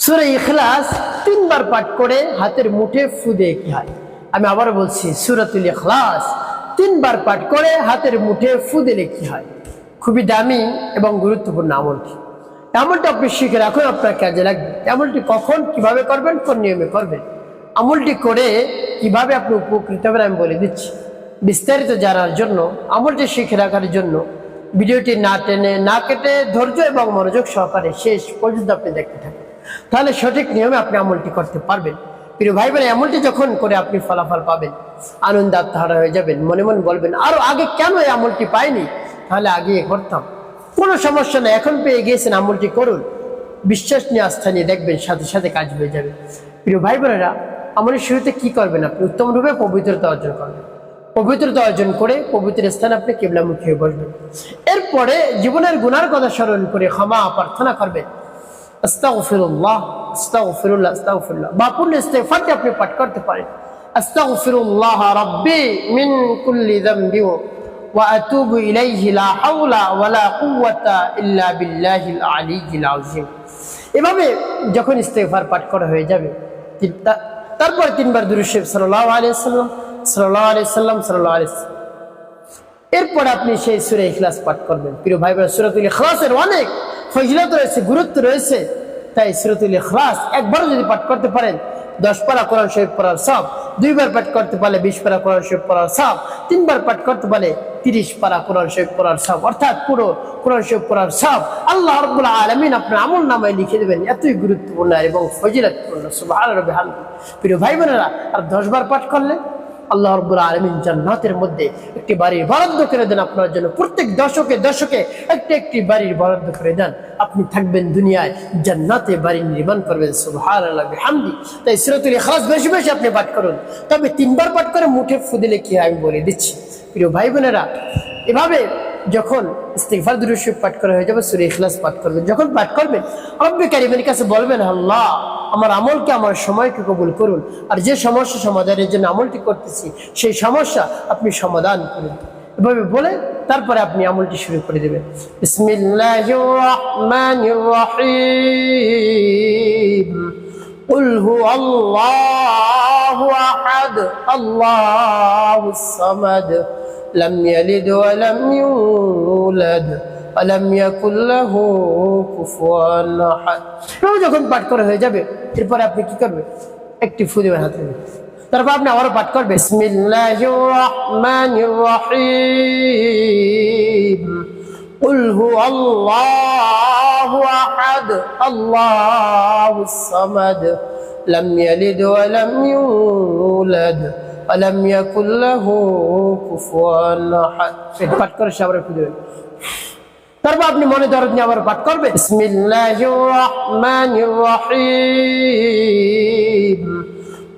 সূরা ইখলাস 3 বার পাঠ করে হাতের মুঠে ফু দিয়ে কি হয়? আমি আবার বলছি, সূরাতুল ইখলাস 3 বার পাঠ করে হাতের মুঠে ফু দিলে কি হয়? খুবই দামি এবং গুরুত্বপূর্ণ আমলটি। আমলটি আপনি শিখে রাখুন, আপনার কাজে লাগবে। আমলটি কখন কিভাবে করবেন, কোন নিয়মে করবেন, আমলটি করে কিভাবে আপনি উপকৃত হবেন আমি বলে দিচ্ছি। বিস্তারিত জানার জন্য, আমলটি শিখে রাখার জন্য ভিডিওটি না টেনে না কেটে ধৈর্য এবং মনোযোগ সহকারে শেষ পর্যন্ত আপনি দেখতে থাকেন, তাহলে সঠিক নিয়মে আপনি আমলটি করতে পারবেন। প্রিয় ভাই বোন, আমলটি যখন করে আপনি ফলাফল পাবেন, আনন্দ আত্মহারা হয়ে যাবেন, মনে মনে বলবেন আরো আগে কেন এই আমলটি পাইনি, তাহলে আগে করতাম। কোনো সমস্যা নেই, এখন পেয়ে গিয়েছেন, আমলটি করুন। বিশ্বাস নিয়ে, আস্থা নিয়ে দেখবেন সাথে সাথে কাজ হয়ে যাবে। প্রিয় ভাই বোনেরা, আমলের শুরুতে কি করবেন? আপনি উত্তম রূপে পবিত্রতা অর্জন করবেন। পবিত্রতা অর্জন করে পবিত্র স্থানে আপনি কিবলামুখী হয়ে বসবেন। এরপরে জীবনের গুনার কথা স্মরণ করে ক্ষমা প্রার্থনা করবেন। আস্তাগফিরুল্লাহ, আস্তাগফিরুল্লাহ, আস্তাগফিরুল্লাহ বা পূর্ণ ইস্তিগফারটি আপনি পাঠ করতে পারেন। আস্তাগফিরুল্লাহ রাব্বি মিন কুল্লি যামবি ওয়া আতুবু ইলাইহি লা হাওলা ওয়ালা কুওয়াতা ইল্লা বিল্লাহিল আলিয়্যিল আযীম। এভাবে যখন ইস্তিগফার পাঠ করা হয়ে যাবে, তারপর 3 বার দুরূদ শরীফ সাল্লাল্লাহু আলাইহি ওয়াসাল্লাম, সাল্লাল্লাহু আলাইহি ওয়াসাল্লাম, সাল্লাল্লাহু আলাইহি ওয়াসাল্লাম। এরপর আপনি সেই সূরা ইখলাস পাঠ করবেন। প্রিয় ভাই বোন, সূরাতুল ইখলাসের অনেক ফজিলত রয়েছে, গুরুত্ব রয়েছে। তাই সূরাতুল ইখলাস একবার যদি পাঠ করতে পারেন, 10 পারা কোরআন শরীফ পড়ার সওয়াব, 2 বার পাঠ করতে পারলে 20 পারা কোরআন শরীফ পড়ার সওয়াব, 3 বার পাঠ করতে পারলে 30 পারা কোরআন শরীফ পড়ার সওয়াব, অর্থাৎ পুরো কোরআন শরীফ পড়ার সওয়াব আল্লাহ রাব্বুল আলামিন আপনার আমলনামায় লিখে দেবেন। এতই গুরুত্বপূর্ণ এবং ফজিলতপূর্ণ। সুবহানাল্লাহি ওয়া বিহামদিহি। প্রিয় ভাই বোনেরা, আর 10 বার পাঠ করলে আল্লাহ রাব্বুল আলামিন জান্নাতের মধ্যে একটি বাড়ির বরাদ্দ করে দেন আপনার জন্য। প্রত্যেক দশকে দশকে একটি বাড়ির বরাদ্দ করে দেন। আপনি থাকবেন দুনিয়ায়, জান্নাতে বাড়ি নির্মাণ করবেন। সুবহানাল্লাহি ওয়া বিহামদিহি। তাই সূরাতুল ইখলাস বেশি বেশি আপনি পাঠ করুন। তবে 3 বার পাঠ করে মুঠে ফু দিলে কি হয় আমি বলে দিচ্ছি। প্রিয় ভাই বোনেরা, এভাবে যখন ইস্তিগফার দুরূদ শরীফ পাঠ করা হয়ে যাবে, সূরা ইখলাস পাঠ করবেন। যখন পাঠ করবেন, রব্বুল কারীমের কাছে বলবেন, আল্লাহ আমার আমলকে, আমার সময়কে কবুল করুন, আর যে সমস্যা সমাধানের জন্য আমলটি করতেছি সেই সমস্যা আপনি সমাধান করুন। এভাবে বলে তারপরে আপনি আমলটি শুরু করে দেবেন। বিসমিল্লাহির রাহমানির রহিম। কুল হুয়াল্লাহু আহাদ, আল্লাহুস সামাদ, লাম ইয়ালিদ ওয়া লাম ইউলাদ ওয়া লাম ইয়াকুল লাহু কুফুয়ান আহাদ। যখন পাঠ করা হয়ে যাবে, এরপর আপনি কি করবেন? একটি ফু দিবেন হাতে। তারপর আপনি আবারও পাঠ করবেন, বিসমিল্লাহির রাহমানির রহিম। কুল হুয়াল্লাহু আহাদ, আল্লাহুস সামাদ, লাম ইয়ালিদ ওয়া লাম ইউলাদ ওয়া লাম ইয়াকুল লাহু কুফুয়ান আহাদ। পাঠ করে আবার ফু দিবেন। তারপর আপনি মনে দরদ নিয়ে আবার পাঠ করবেন, বিসমিল্লাহির রাহমানির রহিম।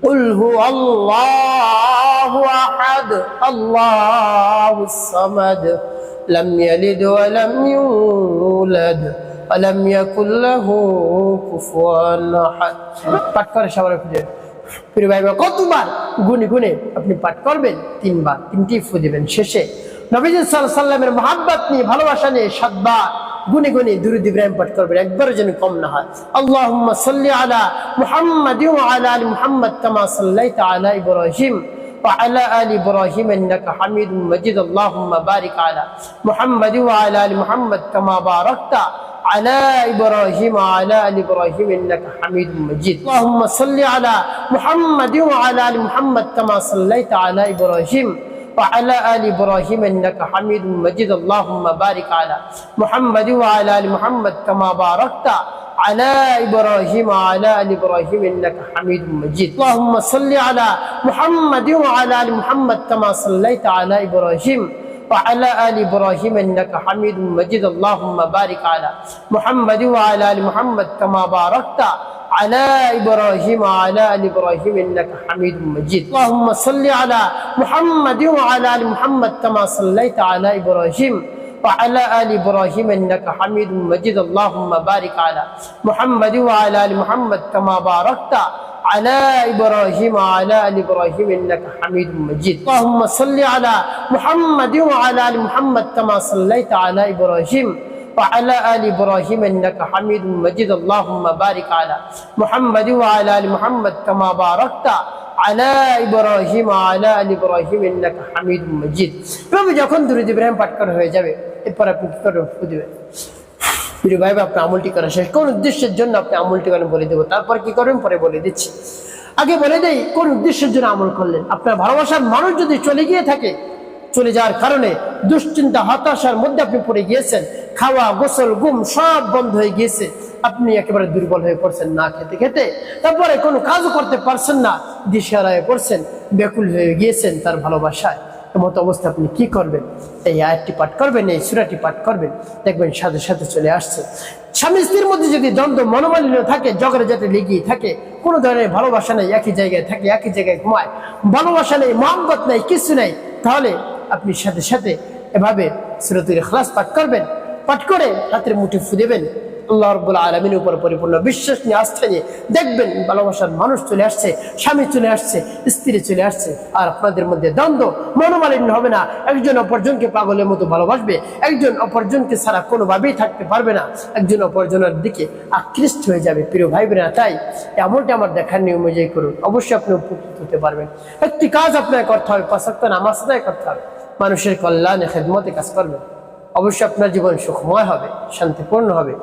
কুল হুয়াল্লাহু আহাদ, আল্লাহুস সামাদ, লাম ইয়ালিদ ওয়া লাম ইউলাদ ওয়া লাম ইয়াকুল লাহু কুফুয়ান আহাদ। পাঠ করে সবার খুঁজে। প্রিয় ভাই, কতবার গুনে গুনে আপনি পাঠ করবেন? 3 বার, 3টি ফু দিবেন। শেষে নবীজি সাল্লাল্লাহু আলাইহি ওয়াসাল্লামের মহব্বত নিয়ে, ভালোবাসা নিয়ে 7 বার গুনে গুনে দুরূদ ইব্রাহিম পাঠ করবেন, একবারও যেন কম না হয়। আল্লাহুম্মা সাল্লি আলা মুহাম্মাদ ওয়া আলা আলি মুহাম্মাদ কামা সাল্লাইতা আলা ইব্রাহিম ওয়া আলা আলি ইব্রাহিম ইন্নাকা হামিদুম মাজিদ। আল্লাহুম্মা বারিক আলা মুহাম্মাদ ওয়া আলা আলি মুহাম্মাদ কামা বারাকতা على إبراهيم وعلى آل إبراهيم إنك حميد مجيد. اللهم صل على محمد وعلى آل محمد كما صليت على إبراهيم وعلى آل إبراهيم إنك حميد مجيد. اللهم بارك على محمد وعلى آل محمد كما باركت على إبراهيم وعلى آل إبراهيم إنك حميد مجيد. اللهم صل على محمد وعلى آل محمد كما صليت على إبراهيم وعلى آل إبراهيم إنك حميد مجيد. اللهم بارك على محمد وعلى آل محمد كما باركت على إبراهيم وعلى آل إبراهيم إنك حميد مجيد. اللهم صل على محمد وعلى آل محمد كما صليت على إبراهيم وعلى آل إبراهيم إنك حميد مجيد. اللهم بارك على محمد وعلى آل محمد كما باركت على إبراهيم وعلى آل إبراهيم إنك حميد مجيد. اللهم صل على محمد وعلى آل محمد كما صليت على إبراهيم وعلى آل إبراهيم إنك حميد مجيد اللهم بارك على محمد وعلى آل محمد كما باركت على إبراهيم وعلى آل إبراهيم إنك حميد مجيد প্রভু যখন দুরূদ ইব্রাহিম পাঠ করা হয়ে যাবে এরপর আপনি কি করবেন ফু দিবেন প্রিয় ভাই আপনি আমলটি করা শেষ কোন উদ্দেশ্যের জন্য আপনি আমলটি করেন বলে দেব তারপর কি করবেন পরে বলে দিচ্ছি আগে বলে দেই কোন উদ্দেশ্যের জন্য আমল করলেন আপনার ভালোবাসার মানুষ যদি চলে গিয়ে থাকে চলে যাওয়ার কারণে দুশ্চিন্তা হতাশার মধ্যে আপনি পড়ে গিয়েছেন খাওয়া গোসল ঘুম সব বন্ধ হয়ে গিয়েছে আপনি একেবারে দুর্বল হয়ে পড়ছেন না খেতে খেতে তারপরে কোনো কাজও করতে পারছেন না দিশেহারা হয়ে পড়ছেন ব্যাকুল হয়ে গিয়েছেন তার ভালোবাসায় এমত অবস্থা আপনি কি করবেন এই আয়াতটি পাঠ করবেন এই সূরাটি পাঠ করবেন দেখবেন সাথে সাথে চলে আসছে স্বামী স্ত্রীর মধ্যে যদি দ্বন্দ্ব মনোমালিন্য থাকে ঝগড়া যাতে লেগেই থাকে কোনো ধরনের ভালোবাসা নেই একই জায়গায় থাকে একই জায়গায় ঘুমায় ভালোবাসা নেই মহব্বত নেই কিছু নেই তাহলে আপনি সাথে সাথে এভাবে সূরাতুল ইখলাস পাঠ করবেন পাঠ করে হাতের মুঠে ফু দেবেন আল্লাহ রাব্বুল আলামিনের উপর পরিপূর্ণ বিশ্বাস নিয়ে আস্থা নিয়ে দেখবেন ভালোবাসার মানুষ চলে আসছে স্বামী চলে আসছে স্ত্রী চলে আসছে আর আপনাদের মধ্যে দ্বন্দ্ব মনোমালিন্য হবে না একজন অপরজনকে পাগলের মতো ভালোবাসবে একজন অপরজনকে ছাড়া কোনোভাবেই থাকতে পারবে না একজন অপরজনের দিকে আকৃষ্ট হয়ে যাবে প্রিয় ভাই বোনেরা তাই এমনটা আমার দেখার নিয়ম অনুযায়ী করুন অবশ্যই আপনি উপকৃত হতে পারবেন একটি কাজ আপনাকে করতে হবে 5 ওয়াক্ত নামাজ আদায় করতে হবে মানুষের কল্যাণে খেদমতে কাজ করবেন অবশ্যই আপনার জীবন সুখময় হবে শান্তিপূর্ণ হবে